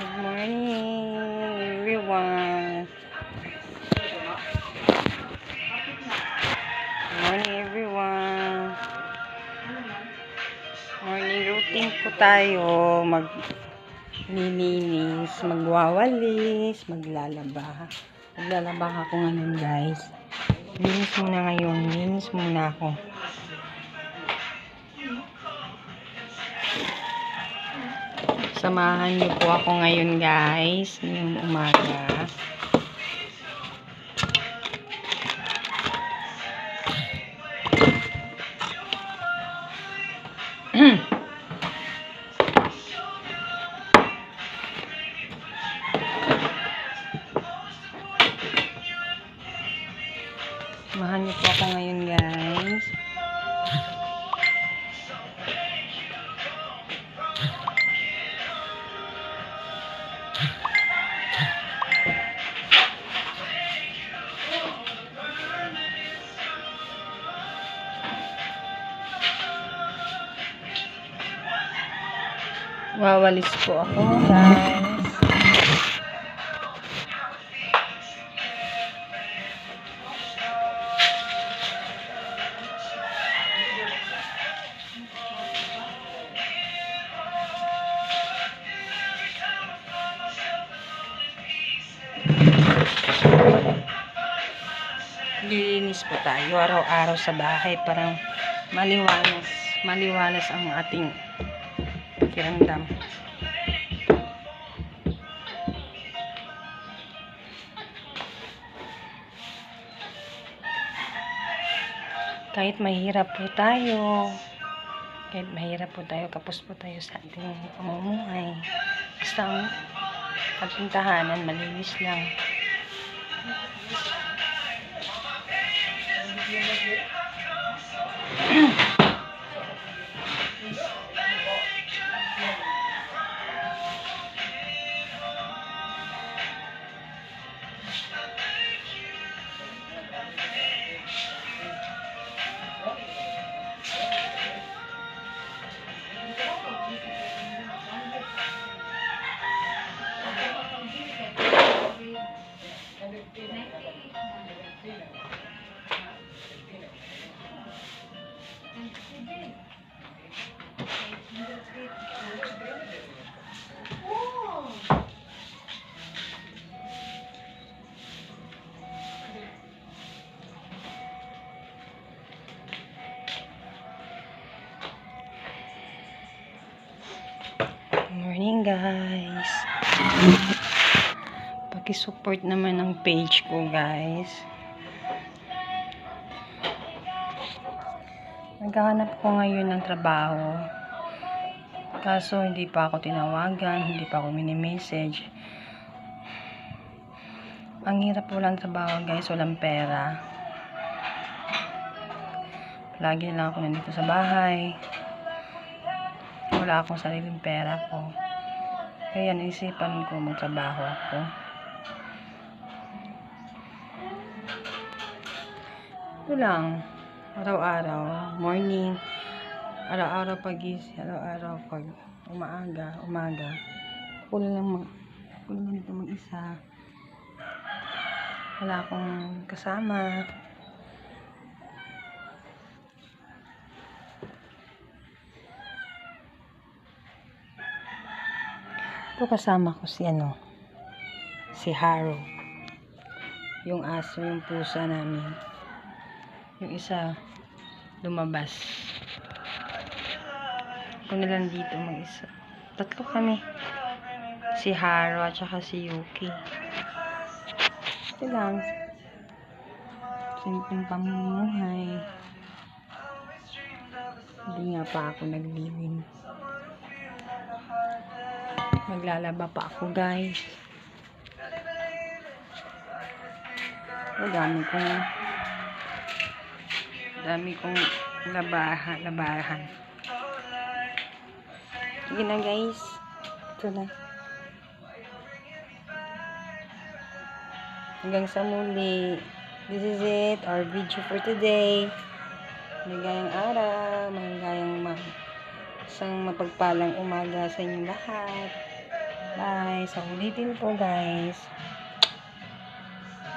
Good morning, everyone. Good morning, everyone. Morning routine po tayo. Maglilinis, magwawalis, maglalaba. Maglalaba ako ngayon, guys. Linis muna ako. Samahan niyo po ako ngayon, guys, ngayong umaga. Samahan niyo po ako ngayon, guys. Wawalis po ako, guys. Lilinis po tayo araw-araw sa bahay, parang maliwalas ang ating pakiramdam. Kahit mahirap po tayo, kapos po tayo sa ating pamumuhay, basta ang ating tahanan malinis lang. Morning, guys. Paki-support naman ang page ko, guys. Naghahanap ko ngayon ng trabaho. Kaso hindi pa ako tinawagan, hindi pa ako mini-message. Ang hirap po lang trabaho, guys, walang pera. Lagi na lang ako nandito sa bahay. Wala akong sariling pera ko. Kaya naisipan ko magtrabaho ako. Ito lang. Araw-araw. Morning. Araw-araw pagising. Araw-araw pag umaga. Ako lang dito mag-isa. Wala akong kasama. Ito kasama ko si Haro. Yung aso, yung pusa namin. Yung isa, lumabas. Ako na lang dito mag-isa. Tatlo kami. Si Haro at saka si Yuki. Ito lang. Simpleng pamumuhay. Hindi nga pa ako naglibing. Maglalaba pa ako, guys. Dami kong labahan. Sige na, guys. Ito na. Hanggang sa muli. This is it, our video for today. Maligayang araw, isang mapagpalang umaga sa inyong lahat. Bye. So, ulitin po guys.